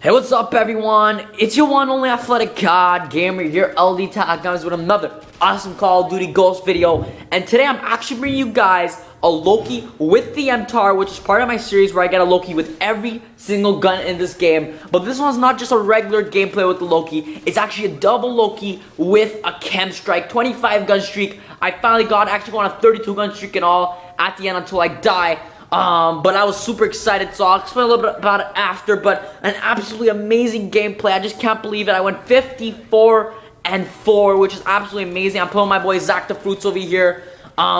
Hey, what's up, everyone? It's your one only athletic COD gamer, your LD Tag guys, with another awesome Call of Duty Ghost video. And today I'm actually bringing you guys a Loki with the Mtar, which is part of my series where I get a Loki with every single gun in this game. But this one's not just a regular gameplay with the Loki, it's actually a double Loki with a K.E.M strike, 25 gun streak. I finally got actually going on a 32 gun streak and all at the end until I die. But I was super excited, so I'll explain a little bit about it after. But an absolutely amazing gameplay. I just can't believe it. I went 54-4, which is absolutely amazing. I'm putting my boy Zach the Fruits over here,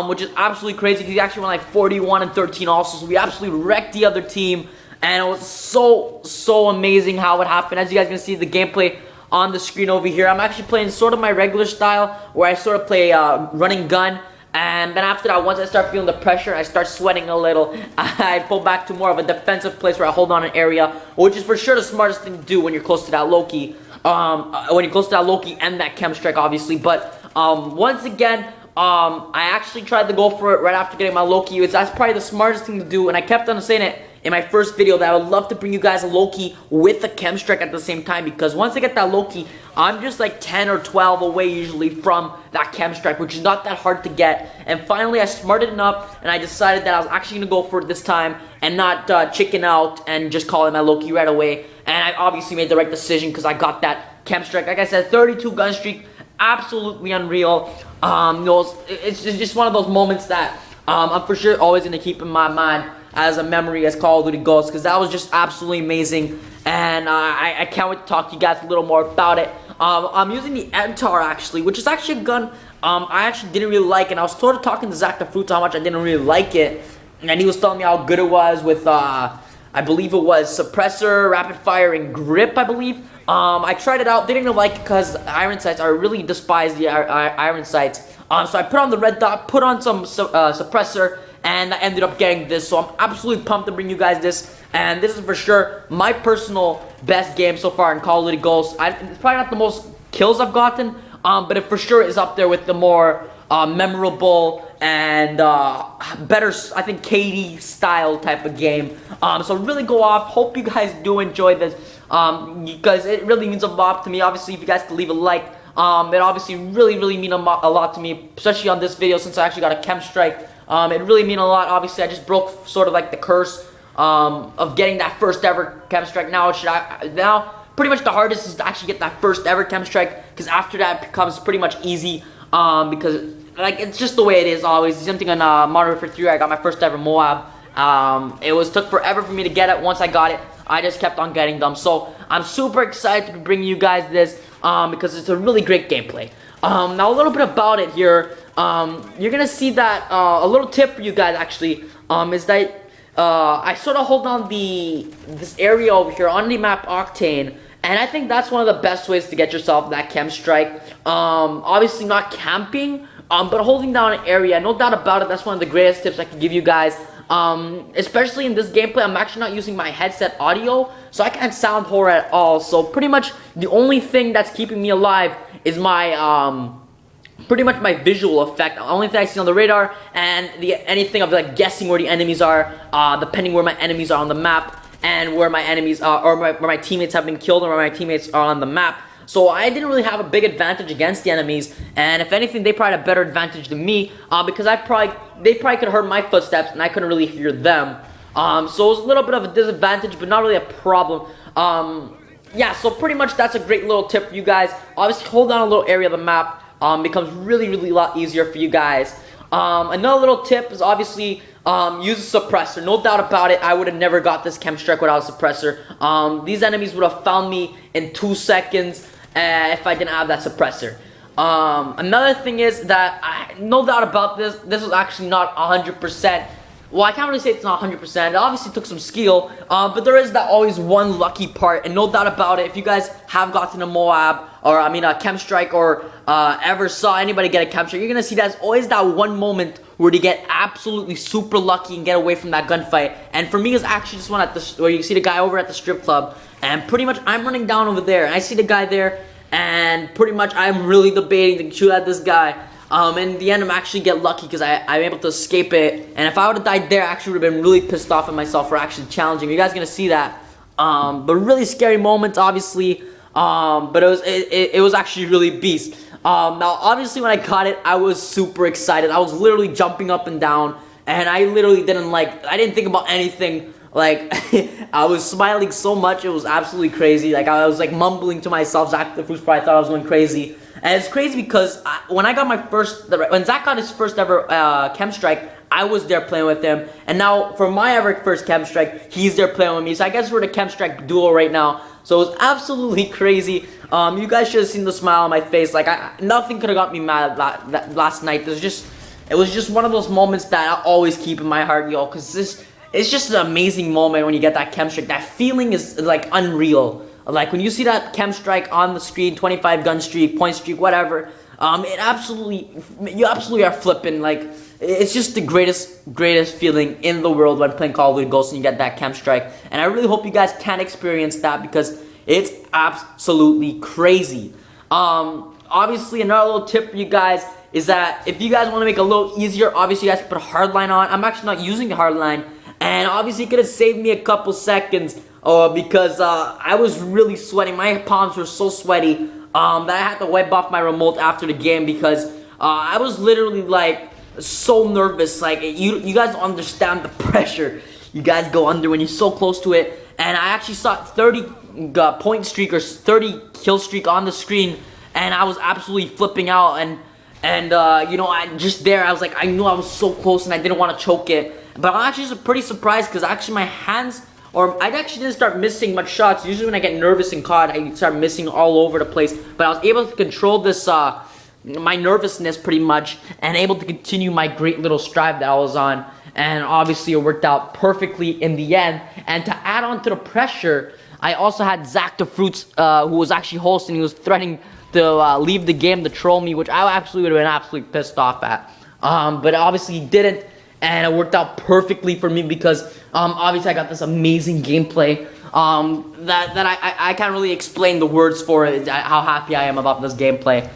which is absolutely crazy because he actually went like 41-13 also. So we absolutely wrecked the other team, and it was so amazing how it happened. As you guys can see the gameplay on the screen over here, I'm actually playing sort of my regular style where I sort of play running gun. And then after that, once I start feeling the pressure, I start sweating a little. I pull back to more of a defensive place where I hold on an area, which is for sure the smartest thing to do when you're close to that Loki. When you're close to that Loki and that K.E.M strike, obviously. But once again, I actually tried to go for it right after getting my Loki. That's probably the smartest thing to do, and I kept on saying it in my first video that I would love to bring you guys a Loki with a K.E.M strike at the same time, because once I get that Loki, I'm just like 10 or 12 away usually from that K.E.M strike, which is not that hard to get. And finally I smarted up and I decided that I was actually gonna go for it this time and not chicken out and just call it my Loki right away. And I obviously made the right decision because I got that K.E.M strike. Like I said, 32 gun streak, absolutely unreal. It's just one of those moments that I'm for sure always gonna keep in my mind as a memory as Call of Duty Ghosts, because that was just absolutely amazing. And I can't wait to talk to you guys a little more about it. I'm using the Mtar actually, which is actually a gun I actually didn't really like, and I was sort of talking to Zach the Fruits how much I didn't really like it, and he was telling me how good it was with I believe it was suppressor, rapid fire, and grip, I believe. I tried it out, didn't really like it because iron sights. I really despise the iron sights. So I put on the red dot, put on some suppressor, and I ended up getting this. So I'm absolutely pumped to bring you guys this. And this is for sure my personal best game so far in Call of Duty Ghosts. It's probably not the most kills I've gotten, but it for sure is up there with the more memorable and better, I think, K.E.M style type of game. So really go off. Hope you guys do enjoy this, because it really means a lot to me. Obviously, if you guys could leave a like, it obviously really mean a lot to me, especially on this video since I actually got a K.E.M strike. It really mean a lot. Obviously, I just broke sort of like the curse of getting that first ever K.E.M strike. Now pretty much the hardest is to actually get that first ever K.E.M strike, because after that it becomes pretty much easy, because like it's just the way it is always. Same thing on Modern Warfare 3. I got my first ever Moab. It took forever for me to get it. Once I got it, I just kept on getting them. So I'm super excited to bring you guys this, because it's a really great gameplay. Now a little bit about it here. You're gonna see that a little tip for you guys actually is that I sort of hold on this area over here on the map Octane, and I think that's one of the best ways to get yourself that K.E.M strike. Obviously not camping, but holding down an area, no doubt about it. That's one of the greatest tips I can give you guys. Especially in this gameplay, I'm actually not using my headset audio, so I can't sound horror at all. So pretty much the only thing that's keeping me alive is my pretty much my visual effect. The only thing I see on the radar, and anything of like guessing where the enemies are, depending where my enemies are on the map, and where my enemies or where my teammates have been killed, or where my teammates are on the map. So I didn't really have a big advantage against the enemies, and if anything, they probably had a better advantage than me, because they probably could have heard my footsteps, and I couldn't really hear them. So it was a little bit of a disadvantage, but not really a problem. Yeah, so pretty much that's a great little tip for you guys. Obviously, hold down a little area of the map. Becomes really a lot easier for you guys. Another little tip is obviously use a suppressor. No doubt about it, I would have never got this K.E.M strike without a suppressor. These enemies would have found me in 2 seconds if I didn't have that suppressor. Another thing is that no doubt about this was actually not 100%. Well, I can't really say it's not 100%. It obviously took some skill, but there is that always one lucky part, and no doubt about it, if you guys have gotten a Moab, or a K.E.M strike, or ever saw anybody get a K.E.M strike, you're gonna see there's always that one moment where you get absolutely super lucky and get away from that gunfight. And for me, it's actually just one where you see the guy over at the strip club, and pretty much I'm running down over there, and I see the guy there, and pretty much I'm really debating to shoot at this guy. In the end, I'm actually get lucky because I'm able to escape it. And if I would have died there, I actually would have been really pissed off at myself for actually challenging. You guys are gonna see that But really scary moments, obviously. But it was actually really beast. Now, obviously, when I got it, I was super excited. I was literally jumping up and down, and I literally I didn't think about anything. Like, I was smiling so much, it was absolutely crazy. Like, I was like mumbling to myself. Zach the Fruits probably thought I was going crazy. And it's crazy because when I got when Zach got his first ever K.E.M strike, I was there playing with him. And now, for my ever first K.E.M strike, he's there playing with me. So I guess we're the K.E.M strike duo right now. So it was absolutely crazy. You guys should have seen the smile on my face. Like, nothing could have got me mad last night. It was just one of those moments that I always keep in my heart, yo. Because it's just an amazing moment when you get that K.E.M strike. That feeling is like unreal. Like when you see that K.E.M strike on the screen, 25 gun streak, point streak, whatever. You absolutely are flipping. Like, it's just the greatest feeling in the world when playing Call of Duty Ghosts and you get that K.E.M strike. And I really hope you guys can experience that because it's absolutely crazy. Obviously, another little tip for you guys is that if you guys want to make it a little easier, obviously you guys can put a hardline on. I'm actually not using the hardline. And obviously it could have saved me a couple seconds because I was really sweating. My palms were so sweaty that I had to wipe off my remote after the game because I was literally like so nervous. Like you guys don't understand the pressure you guys go under when you're so close to it. And I actually saw 30 point streak or 30 kill streak on the screen, and I was absolutely flipping out. And you know, I was like, I knew I was so close and I didn't want to choke it. But I'm actually pretty surprised because actually my hands, I actually didn't start missing much shots. Usually when I get nervous in COD, I start missing all over the place. But I was able to control this, my nervousness pretty much, and able to continue my great little strive that I was on. And obviously it worked out perfectly in the end. And to add on to the pressure, I also had Zach the Fruits, who was actually hosting. He was threatening to leave the game to troll me, which I actually would have been absolutely pissed off at. But obviously he didn't. And it worked out perfectly for me because obviously I got this amazing gameplay that I can't really explain the words for it, how happy I am about this gameplay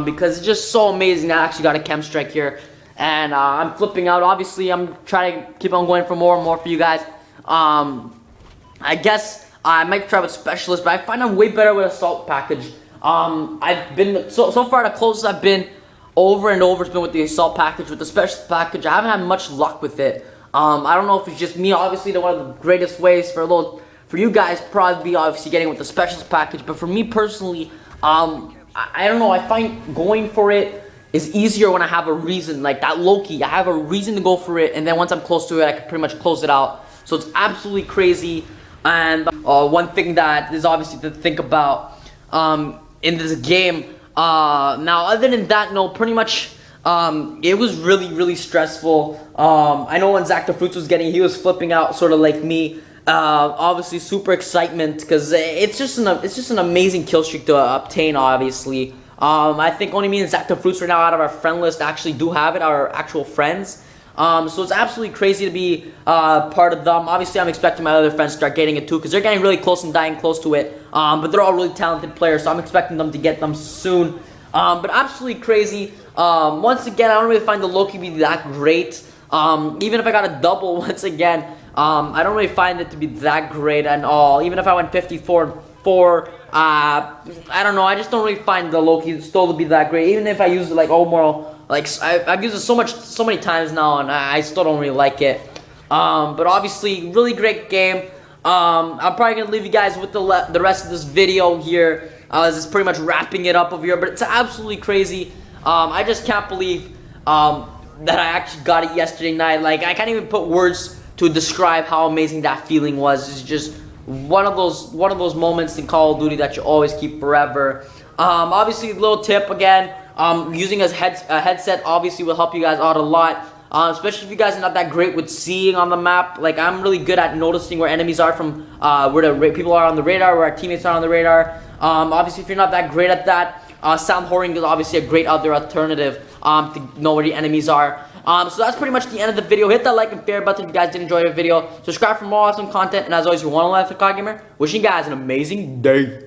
because it's just so amazing. I actually got a K.E.M strike here, and I'm flipping out. Obviously, I'm trying to keep on going for more and more for you guys. I guess I might try with Specialist, but I find I'm way better with Assault Package. I've been so far the closest I've been over and over has been with the Assault Package. With the Specialist Package, I haven't had much luck with it. I don't know if it's just me. Obviously, one of the greatest ways for you guys probably be obviously getting with the Specialist Package. But for me personally, I don't know. I find going for it is easier when I have a reason. Like that Loki, I have a reason to go for it, and then once I'm close to it, I can pretty much close it out. So it's absolutely crazy. And one thing that is obviously to think about in this game. Now, other than that, no, pretty much, it was really stressful. I know when Zach the Fruits was he was flipping out, sort of like me. Obviously, super excitement because it's just an amazing kill streak to obtain. Obviously, I think only me and Zach the Fruits right now out of our friend list actually do have it, our actual friends. So it's absolutely crazy to be part of them. Obviously, I'm expecting my other friends to start getting it too because they're getting really close and dying close to it. But they're all really talented players, so I'm expecting them to get them soon. But absolutely crazy. Once again, I don't really find the Loki to be that great. Even if I got a double once again, I don't really find it to be that great at all. Even if I went 54-4, I don't know. I just don't really find the Loki still to be that great. Even if I use it like more. Like, I've used it so many times now, and I still don't really like it. But obviously, really great game. I'm probably going to leave you guys with the rest of this video here. This is pretty much wrapping it up over here, but it's absolutely crazy. I just can't believe that I actually got it yesterday night. Like, I can't even put words to describe how amazing that feeling was. It's just one of those moments in Call of Duty that you always keep forever. Obviously, a little tip again. Using a headset obviously will help you guys out a lot, especially if you guys are not that great with seeing on the map. Like, I'm really good at noticing where enemies are from where the people are on the radar, where our teammates are on the radar. Obviously, if you're not that great at that, sound whoring is obviously a great other alternative to know where the enemies are. So that's pretty much the end of the video. Hit that like and favorite button if you guys did enjoy the video. Subscribe for more awesome content, and as always, you're one life, CoD Gamer. Wishing you guys an amazing day.